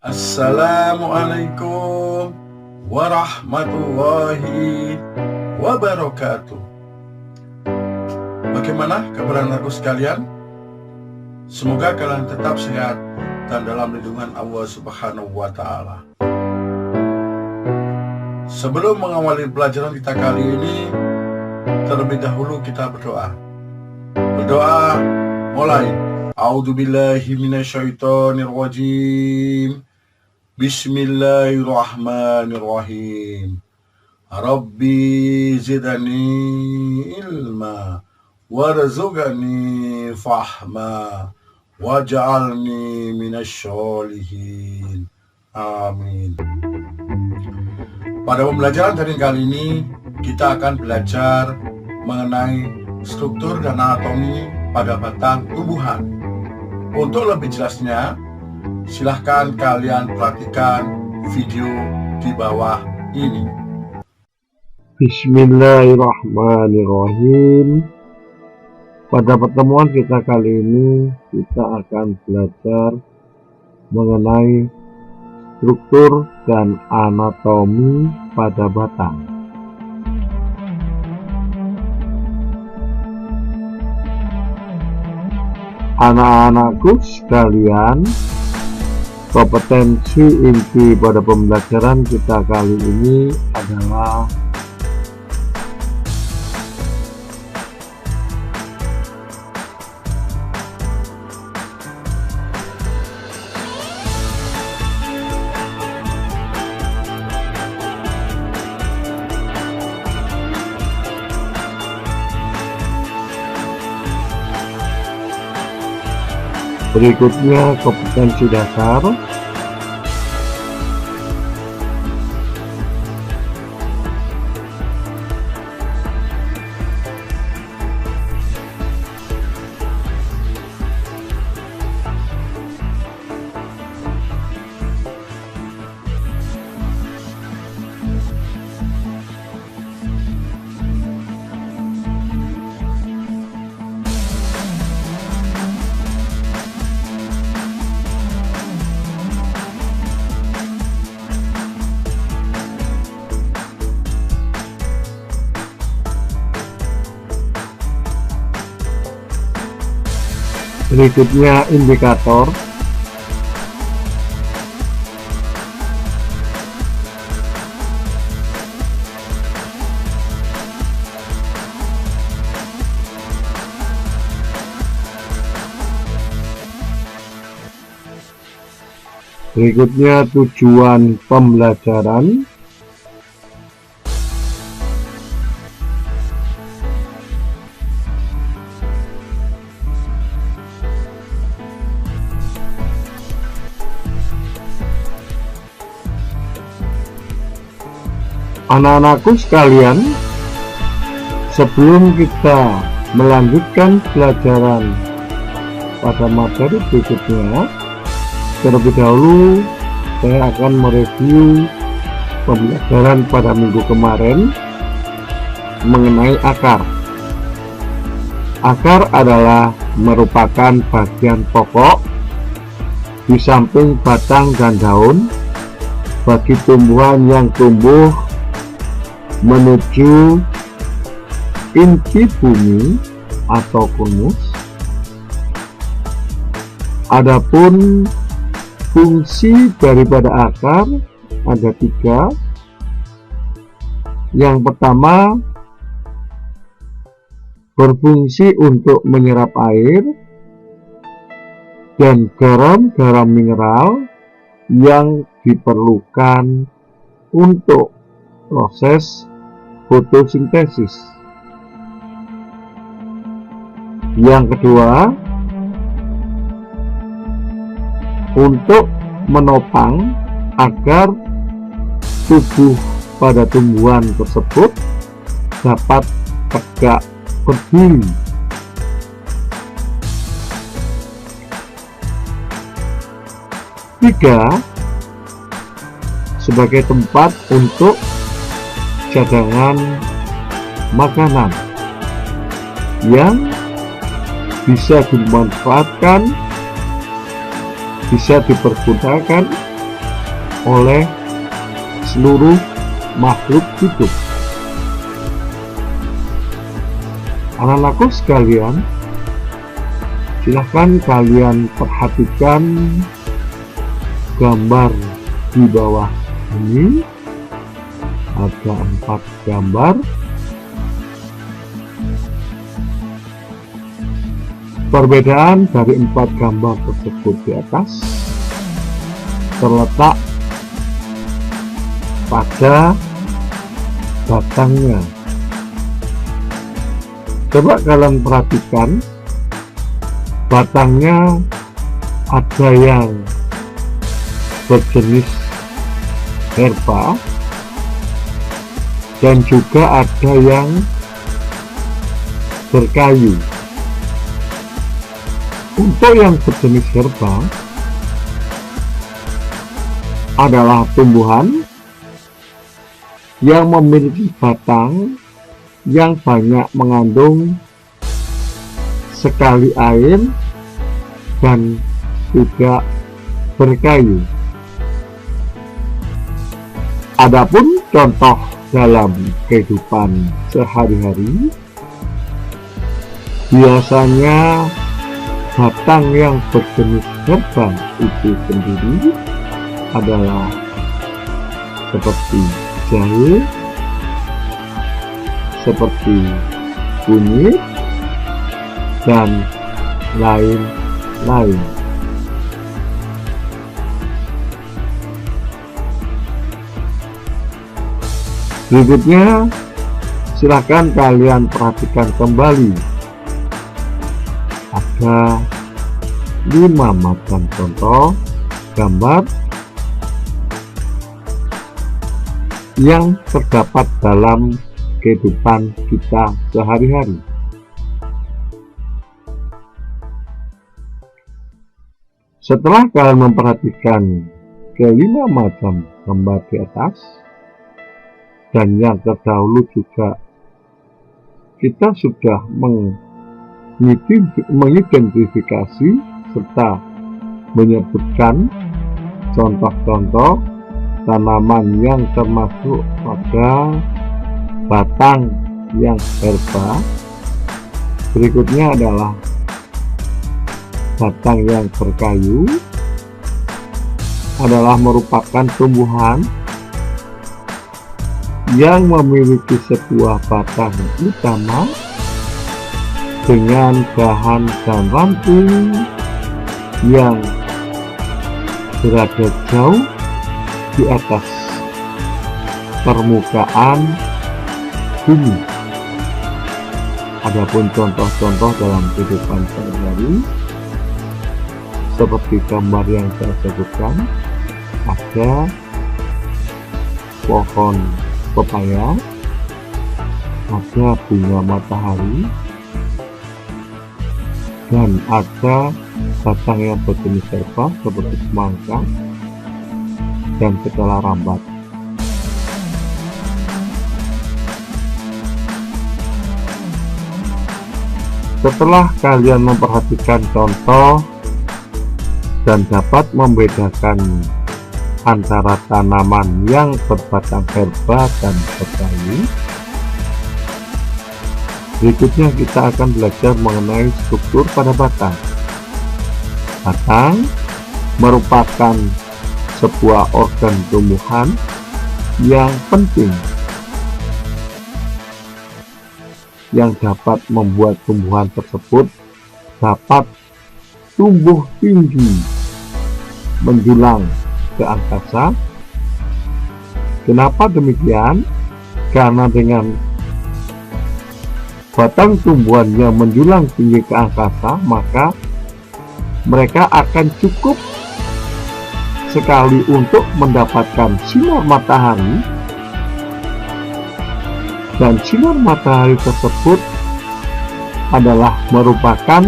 Assalamualaikum warahmatullahi wabarakatuh. Bagaimana kabar anakku sekalian? Semoga kalian tetap sehat dan dalam lindungan Allah Subhanahu wa Ta'ala. Sebelum mengawali pelajaran kita kali ini, terlebih dahulu kita berdoa. Berdoa mulai. A'udzubillahi minasyaitonirrajim. Bismillahirrahmanirrahim. Rabbi zidani ilma warzuqni fahma waj'alni minasyolihin. Amin. Pada pembelajaran dari kali ini kita akan belajar mengenai struktur dan anatomi pada batang tumbuhan. Untuk lebih jelasnya, silahkan kalian perhatikan video di bawah ini. Bismillahirrahmanirrahim. Pada pertemuan kita kali ini kita akan belajar mengenai struktur dan anatomi pada batang. Anak-anakku sekalian, kompetensi inti pada pembelajaran kita kali ini adalah berikutnya kompetensi dasar, berikutnya indikator, berikutnya tujuan pembelajaran, anak-anakku sekalian. Sebelum kita melanjutkan pelajaran pada materi berikutnya, terlebih dahulu saya akan mereview pembelajaran pada minggu kemarin mengenai akar. Akar adalah merupakan bagian pokok di samping batang dan daun bagi tumbuhan yang tumbuh menuju inti bumi atau kunus. Adapun fungsi daripada akar ada 3. Yang pertama, berfungsi untuk menyerap air dan garam-garam mineral yang diperlukan untuk proses fotosintesis. Yang kedua, untuk menopang agar tubuh pada tumbuhan tersebut dapat tegak berdiri. Tiga, sebagai tempat untuk cadangan makanan yang bisa dimanfaatkan, bisa dipergunakan oleh seluruh makhluk hidup. Anak-anakku sekalian, silahkan kalian perhatikan gambar di bawah ini. Ada 4 gambar. Perbedaan dari 4 gambar tersebut di atas terletak pada batangnya. Coba kalian perhatikan, batangnya ada yang berjenis herba dan juga ada yang berkayu. Untuk yang berjenis herba adalah tumbuhan yang memiliki batang yang banyak mengandung sekali air dan tidak berkayu. Adapun contoh dalam kehidupan sehari-hari, biasanya batang yang berjenis herba itu sendiri adalah seperti jahe, seperti kunyit, dan lain-lain. Berikutnya, silakan kalian perhatikan kembali. Ada 5 macam contoh gambar yang terdapat dalam kehidupan kita sehari-hari. Setelah kalian memperhatikan ke-5 macam gambar di atas, dan yang terdahulu juga kita sudah mengidentifikasi serta menyebutkan contoh-contoh tanaman yang termasuk pada batang yang herba. Berikutnya adalah batang yang berkayu, adalah merupakan tumbuhan yang memiliki sebuah batang utama dengan bahan dan ranting yang berada jauh di atas permukaan bumi. Adapun contoh-contoh dalam kehidupan sehari-hari seperti gambar yang saya sebutkan, ada pohon pepaya, ada bunga matahari, dan ada batang yang berjenis herba seperti semangka dan ketela rambat. Setelah kalian memperhatikan contoh dan dapat membedakan antara tanaman yang berbatang herba dan berkayu, berikutnya kita akan belajar mengenai struktur pada batang. Batang merupakan sebuah organ tumbuhan yang penting yang dapat membuat tumbuhan tersebut dapat tumbuh tinggi menjulang ke angkasa. Kenapa demikian? Karena dengan batang tumbuhan yang menjulang tinggi ke angkasa, maka mereka akan cukup sekali untuk mendapatkan sinar matahari, dan sinar matahari tersebut adalah merupakan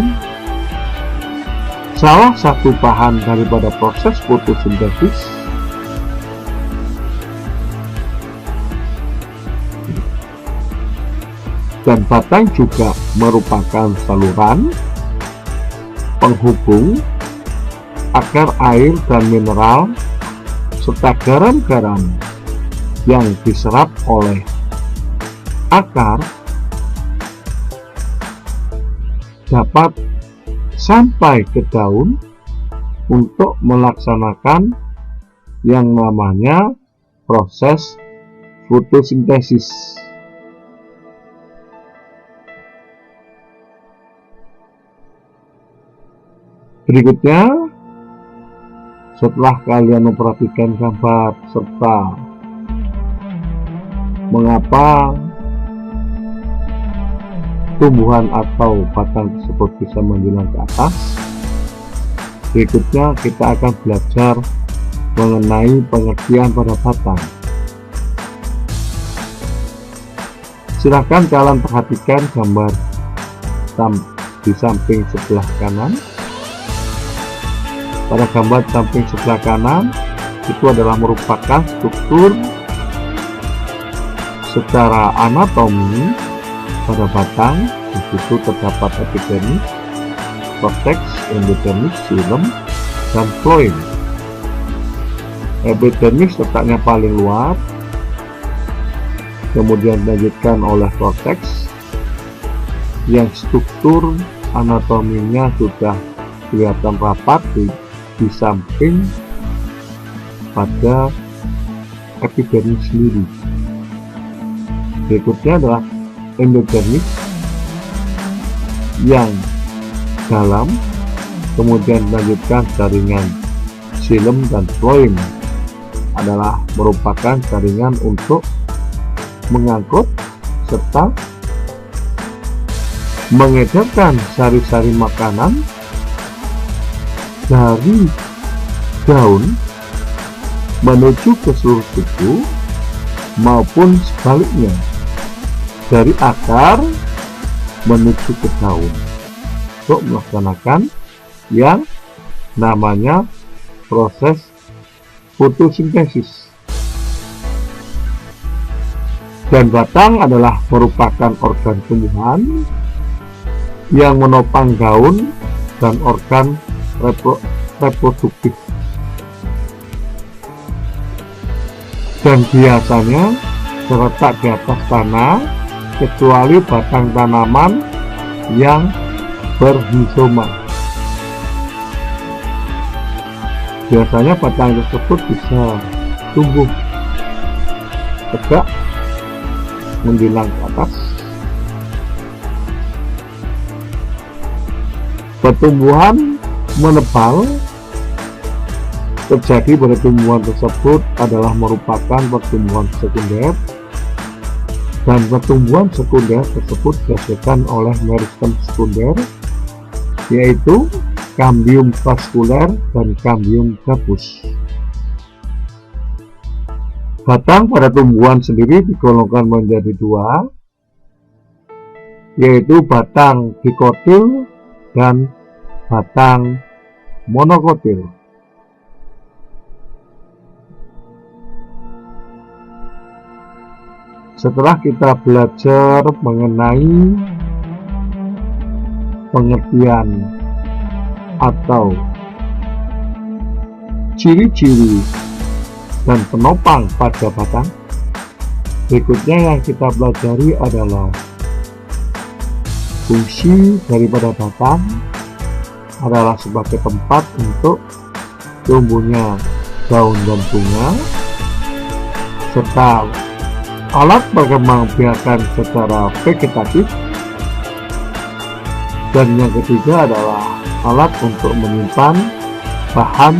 salah satu bahan daripada proses fotosintesis. Dan batang juga merupakan saluran penghubung agar air dan mineral serta garam-garam yang diserap oleh akar dapat sampai ke daun untuk melaksanakan yang namanya proses fotosintesis. Berikutnya, setelah kalian memperhatikan gambar serta mengapa tumbuhan atau batang tersebut bisa menjulang ke atas, berikutnya kita akan belajar mengenai pengertian pada batang. Silahkan kalian perhatikan gambar di samping sebelah kanan. Pada gambar samping sebelah kanan itu adalah merupakan struktur secara anatomi pada batang. Di situ terdapat epidermis, cortex, endodermis, xilem, dan phloem. Epidermis letaknya paling luar, kemudian dilanjutkan oleh cortex yang struktur anatominya sudah kelihatan rapat di samping pada epidermis sendiri. Berikutnya adalah endodermis yang dalam, kemudian dilanjutkan jaringan xilem dan phloem adalah merupakan jaringan untuk mengangkut serta mengedarkan sari-sari makanan dari daun menuju ke seluruh tubuh maupun sebaliknya, dari akar menuju ke daun, untuk melaksanakan yang namanya proses fotosintesis. Dan batang adalah merupakan organ tumbuhan yang menopang daun dan organ reproduktif, dan biasanya terletak di atas tanah kecuali batang tanaman yang berhizoma. Biasanya batang tersebut bisa tumbuh tegak menjulang ke atas. Pertumbuhan menebal terjadi pada tumbuhan tersebut adalah merupakan pertumbuhan sekunder, dan pertumbuhan sekunder tersebut dihasilkan oleh meristem sekunder, yaitu cambium vasculer dan cambium gabus. Batang pada tumbuhan sendiri digolongkan menjadi dua, yaitu batang dikotil dan batang monokotil. Setelah kita belajar mengenai pengertian atau ciri-ciri dan penopang pada batang, berikutnya yang kita pelajari adalah fungsi daripada batang adalah sebagai tempat untuk tumbuhnya daun dan bunga, serta alat perkembangbiakan secara vegetatif, dan yang ketiga adalah alat untuk menyimpan bahan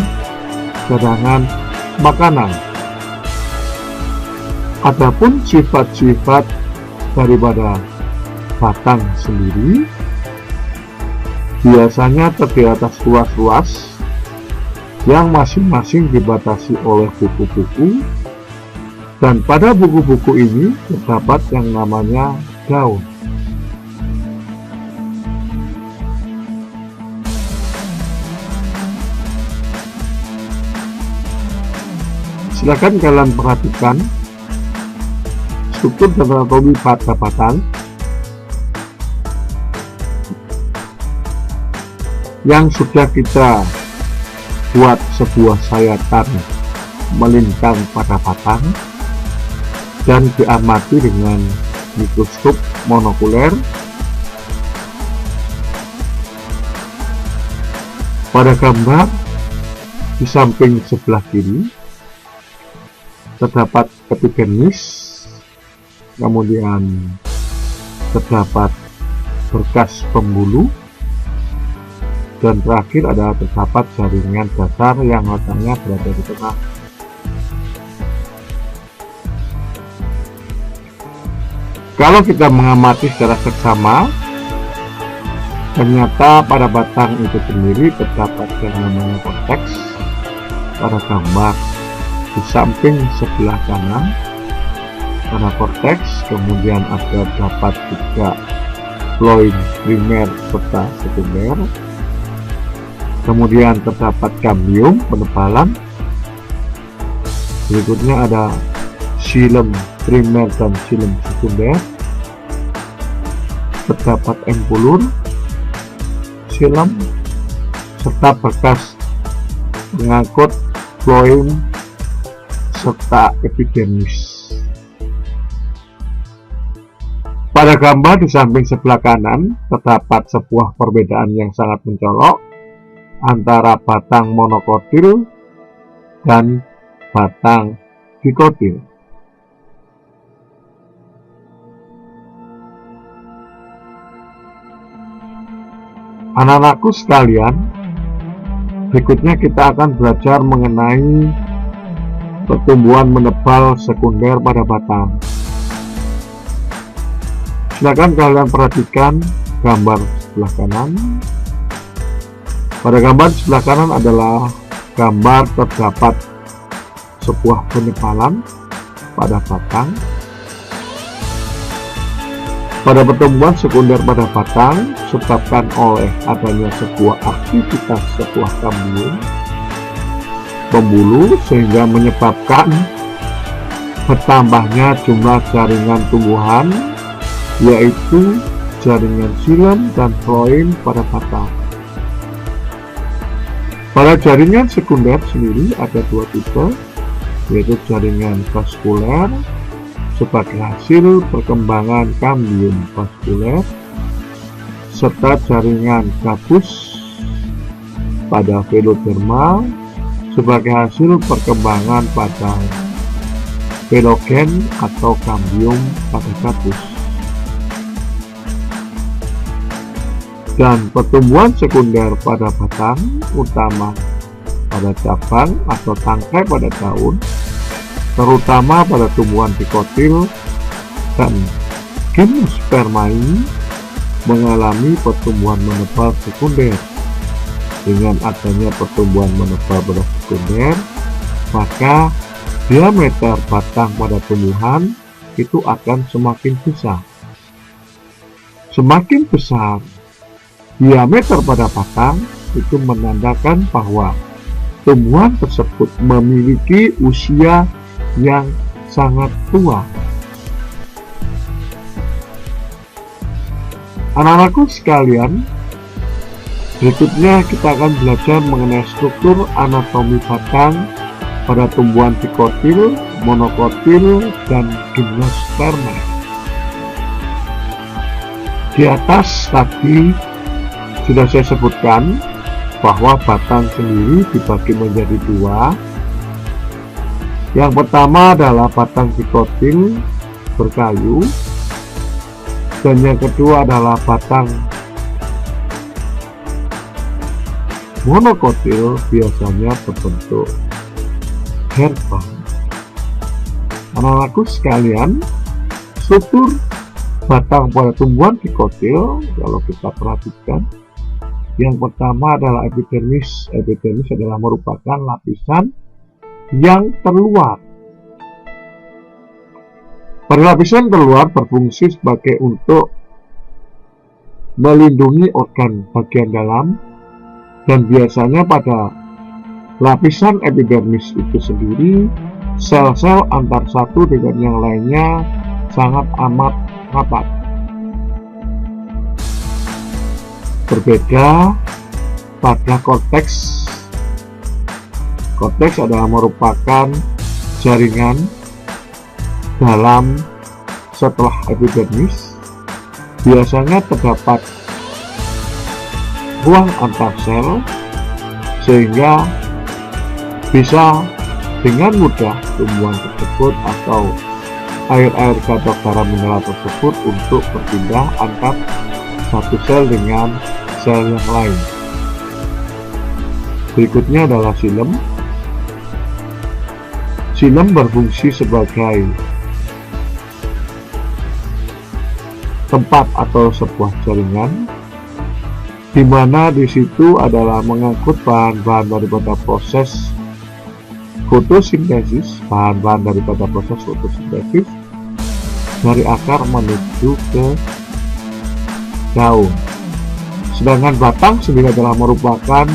cadangan makanan. Adapun sifat-sifat daripada batang sendiri biasanya terdiri atas luas-luas yang masing-masing dibatasi oleh buku-buku, dan pada buku-buku ini terdapat yang namanya daun. Silakan kalian perhatikan struktur dan anatomi pada batang yang sudah kita buat sebuah sayatan melintang pada batang dan diamati dengan mikroskop monokuler. Pada gambar di samping sebelah kiri terdapat epidermis, kemudian terdapat berkas pembuluh, dan terakhir adalah terdapat jaringan dasar yang letaknya berada di tengah. Kalau kita mengamati secara seksama, ternyata pada batang itu sendiri terdapat yang namanya korteks. Pada gambar di samping sebelah kanan pada korteks, kemudian terdapat juga floem primer serta sekunder. Kemudian terdapat kambium penebalan. Berikutnya ada xilem primer dan xilem sekunder. Terdapat empulur, xilem, serta bekas pengangkut floem serta epidermis. Pada gambar di samping sebelah kanan terdapat sebuah perbedaan yang sangat mencolok antara batang monokotil dan batang dikotil. Anak-anakku sekalian, berikutnya kita akan belajar mengenai pertumbuhan menebal sekunder pada batang. Silakan kalian perhatikan gambar sebelah kanan. Pada gambar sebelah kanan adalah gambar terdapat sebuah penebalan pada batang. Pada pertumbuhan sekunder pada batang disebabkan oleh adanya sebuah aktivitas sebuah kambium pembuluh sehingga menyebabkan bertambahnya jumlah jaringan tumbuhan, yaitu jaringan xilem dan floem pada batang. Pada jaringan sekunder sendiri ada dua tipe, yaitu jaringan vaskuler sebagai hasil perkembangan kambium vaskuler, serta jaringan gabus pada veloderma sebagai hasil perkembangan pada velogen atau kambium pada gabus. Dan pertumbuhan sekunder pada batang, utama pada cabang atau tangkai pada daun, terutama pada tumbuhan dikotil dan gimnosperma ini mengalami pertumbuhan menebal sekunder. Dengan adanya pertumbuhan menebal pada sekunder, maka diameter batang pada tumbuhan itu akan semakin besar. Semakin besar diameter pada batang, itu menandakan bahwa tumbuhan tersebut memiliki usia yang sangat tua. Anak-anakku sekalian, berikutnya kita akan belajar mengenai struktur anatomi batang pada tumbuhan dikotil, monokotil, dan gimnosperma. Di atas tadi sudah saya sebutkan bahwa batang sendiri dibagi menjadi dua. Yang pertama adalah batang dikotil berkayu, dan yang kedua adalah batang monokotil biasanya berbentuk herba. Anak-anakku sekalian, struktur batang pada tumbuhan dikotil kalau kita perhatikan Yang pertama adalah epidermis. Epidermis adalah merupakan lapisan yang terluar. Pada lapisan terluar berfungsi sebagai untuk melindungi organ bagian dalam, dan biasanya pada lapisan epidermis itu sendiri sel-sel antar satu dengan yang lainnya sangat amat rapat. Berbeda pada korteks. Korteks adalah merupakan jaringan dalam setelah epidermis. Biasanya terdapat ruang antar sel sehingga bisa dengan mudah tumbuhan tersebut atau air-air kantong darah mineral tersebut untuk berpindah antar satu sel dengan sel yang lain. Berikutnya adalah xilem. Xilem berfungsi sebagai tempat atau sebuah jaringan, di mana di situ adalah mengangkut bahan-bahan daripada proses fotosintesis, bahan-bahan daripada proses fotosintesis dari akar menuju ke daun. Sedangkan batang sendiri adalah merupakan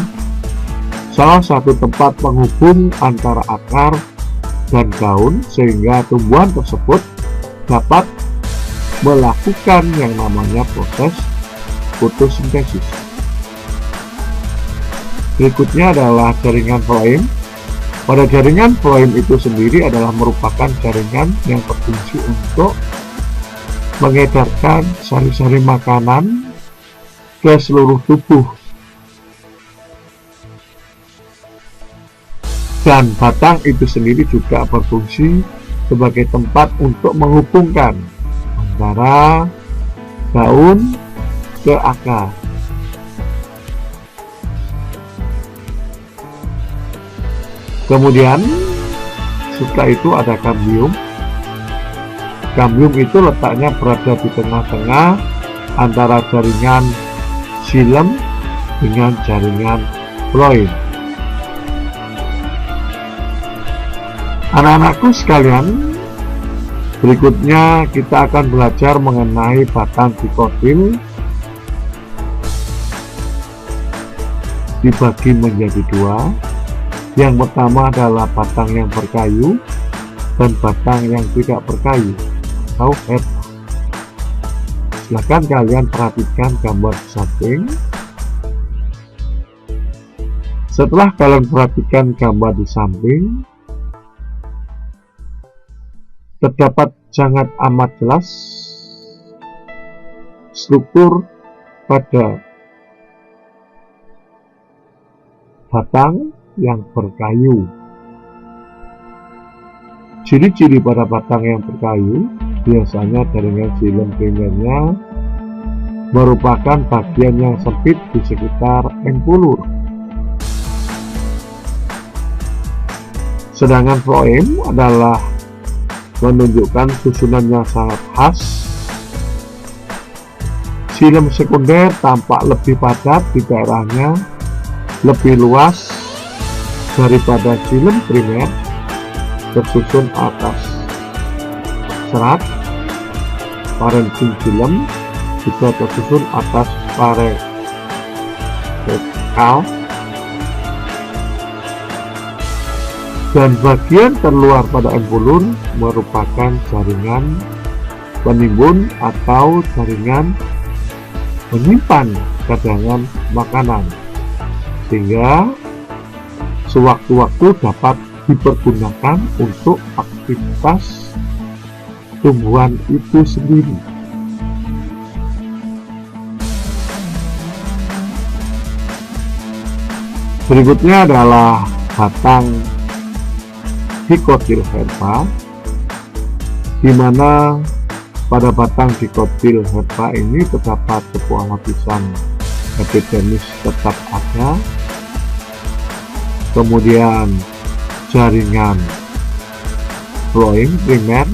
salah satu tempat penghubung antara akar dan daun sehingga tumbuhan tersebut dapat melakukan yang namanya proses fotosintesis. Berikutnya adalah jaringan floem. Pada jaringan floem itu sendiri adalah merupakan jaringan yang berfungsi untuk mengedarkan sari-sari makanan ke seluruh tubuh. Dan batang itu sendiri juga berfungsi sebagai tempat untuk menghubungkan antara daun ke akar. Kemudian setelah itu ada kambium. Kambium itu letaknya berada di tengah-tengah antara jaringan xilem dengan jaringan floem. Anak-anakku sekalian, berikutnya kita akan belajar mengenai batang dikotil. Dibagi menjadi dua. Yang pertama adalah batang yang berkayu dan batang yang tidak berkayu atau herba. Silahkan kalian perhatikan gambar di samping. Setelah kalian perhatikan gambar di samping, terdapat sangat amat jelas struktur pada batang yang berkayu. Ciri-ciri pada batang yang berkayu biasanya jaringan xilem primernya merupakan bagian yang sempit di sekitar empulur. Sedangkan floem adalah menunjukkan susunan yang sangat khas. Xilem sekunder tampak lebih padat di daerahnya, lebih luas daripada xilem primer, tersusun atas serat. Parenchyma xilem juga tersusun atas parenchymal, dan bagian terluar pada empulur merupakan jaringan penimbun atau jaringan menyimpan cadangan makanan, sehingga sewaktu-waktu dapat dipergunakan untuk aktivitas tumbuhan itu sendiri. Berikutnya adalah batang dikotil herba, di mana pada batang dikotil herba ini terdapat sebuah lapisan epidermis tetap ada. Kemudian jaringan floem primer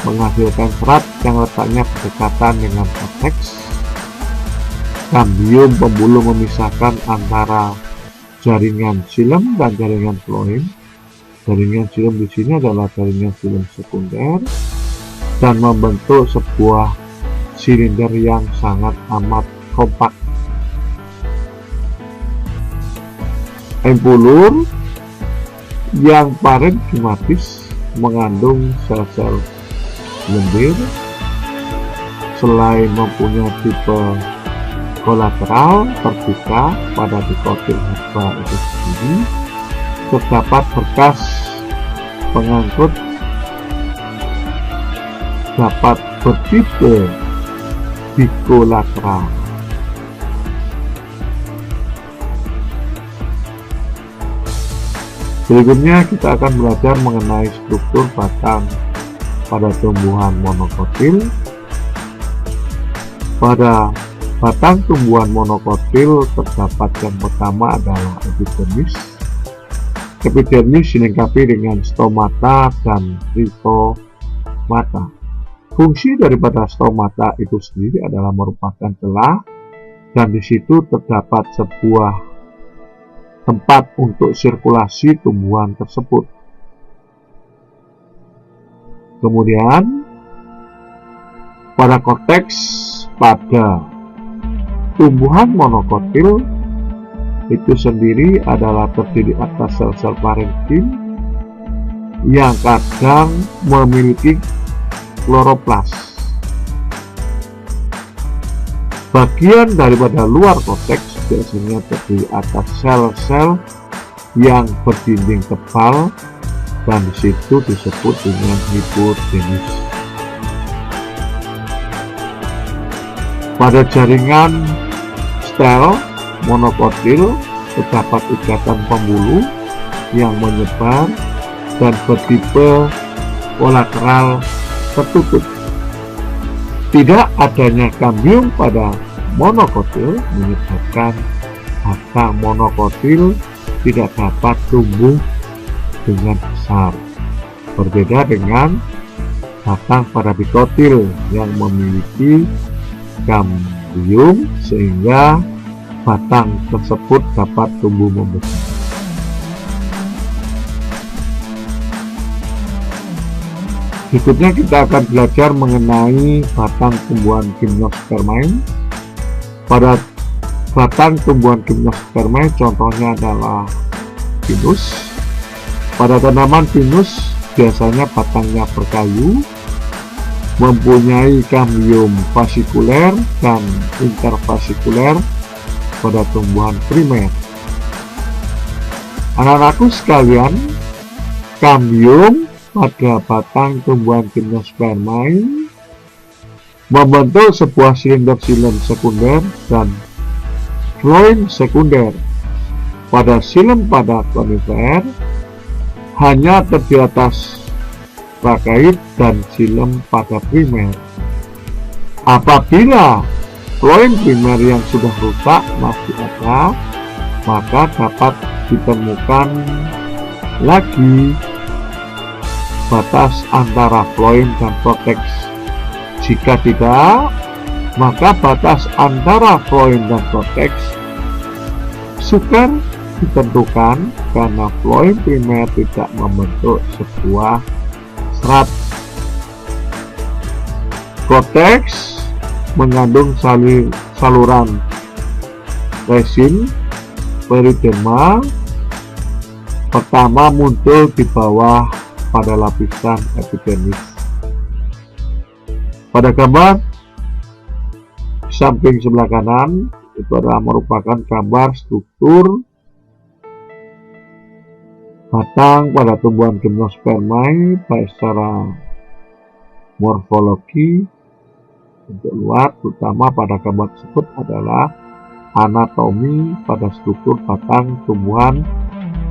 menghasilkan serat yang letaknya berdekatan dengan korteks. kambium pembuluh memisahkan antara jaringan xilem dan jaringan floem. Jaringan xilem di sini adalah jaringan xilem sekunder dan membentuk sebuah silinder yang sangat amat kompak. Empulur yang parenkimatis mengandung sel-sel lendir. Selain mempunyai tipe kolateral terbuka pada dikotil herba itu sendiri, terdapat berkas pengangkut dapat bertipe bikolateral. Berikutnya kita akan belajar mengenai struktur batang pada tumbuhan monokotil. Pada batang tumbuhan monokotil terdapat yang pertama adalah epidermis. Epidermis dilengkapi dengan stomata dan rizomata. Fungsi daripada stomata itu sendiri adalah merupakan celah dan di situ terdapat sebuah tempat untuk sirkulasi tumbuhan tersebut. Kemudian pada korteks pada tumbuhan monokotil itu sendiri adalah terdiri atas sel-sel parenkim yang kadang memiliki kloroplas. Bagian daripada luar korteks biasanya terdiri atas sel-sel yang berdinding tebal dan disitu disebut dengan hipodermis. Pada jaringan stel monokotil terdapat ikatan pembuluh yang menyebar dan bertipe kolateral tertutup. Tidak adanya kambium pada monokotil menyebabkan batang monokotil tidak dapat tumbuh dengan besar. Berbeda dengan batang pada dikotil yang memiliki kambium sehingga batang tersebut dapat tumbuh membesar. Berikutnya kita akan belajar mengenai batang tumbuhan gymnospermae. Pada batang tumbuhan gymnospermae contohnya adalah pinus. Pada tanaman pinus biasanya batangnya berkayu, mempunyai kambium fasikuler dan interfasikuler pada tumbuhan primer. Anak-anakku sekalian, kambium pada batang tumbuhan gymnospermae membentuk sebuah silinder xilem sekunder dan floem sekunder. Pada xilem pada konifer hanya terdiri atas rakait dan xilem pada primer. Apabila floem primer yang sudah rusak masih ada, maka dapat ditemukan lagi batas antara floem dan korteks. Jika tidak, maka batas antara floem dan korteks sukar ditentukan karena floem primer tidak membentuk sebuah serat. Korteks mengandung saluran resin periderma. Pertama muncul di bawah pada lapisan epidermis. Pada gambar samping sebelah kanan itu adalah merupakan gambar struktur batang pada tumbuhan gymnospermae baik secara morfologi bentuk luar, terutama pada gambar tersebut adalah anatomi pada struktur batang tumbuhan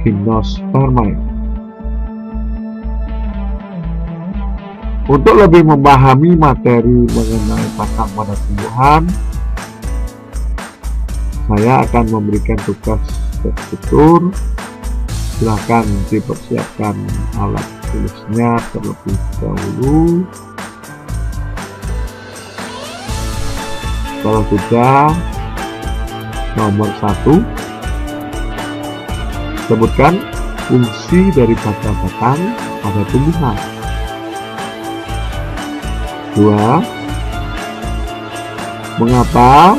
gymnospermae. Untuk lebih memahami materi mengenai batang pada tumbuhan, saya akan memberikan tugas struktur. Silahkan dipersiapkan alat tulisnya terlebih dahulu. Kalau sudah, Nomor 1, sebutkan fungsi daripada batang pada tumbuhan. 2, mengapa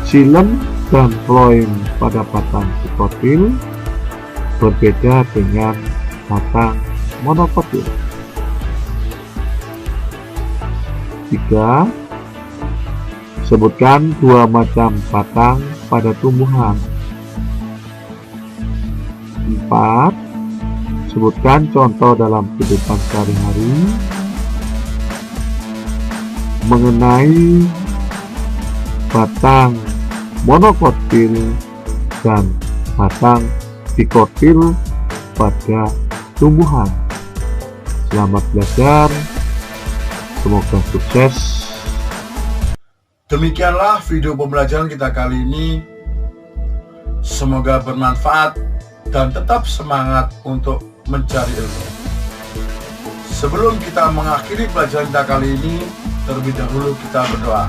xilem dan phloem pada batang psikotil berbeda dengan batang monokotil. 3, sebutkan 2 macam batang pada tumbuhan. 4, sebutkan contoh dalam kehidupan sehari-hari mengenai batang monokotil dan batang dikotil pada tumbuhan. Selamat belajar, semoga sukses. Demikianlah video pembelajaran kita kali ini. Semoga bermanfaat dan tetap semangat untuk mencari ilmu. Sebelum kita mengakhiri pelajaran kita kali ini, terlebih dahulu kita berdoa.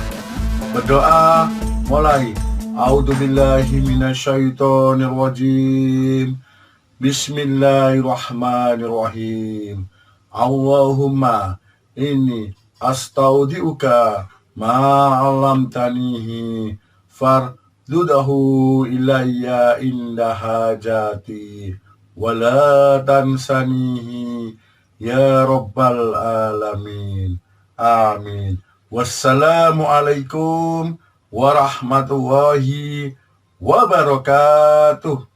Berdoa mulai. A'udzubillahi minasyaitonirrajim. Bismillahirrahmanirrahim. Allahumma inni astaudiuka ma'alamtanihi fardudahu ilayya inda hajati wala tansanihi ya rabbal alamin. Amin. Wassalamualaikum warahmatullahi wabarakatuh.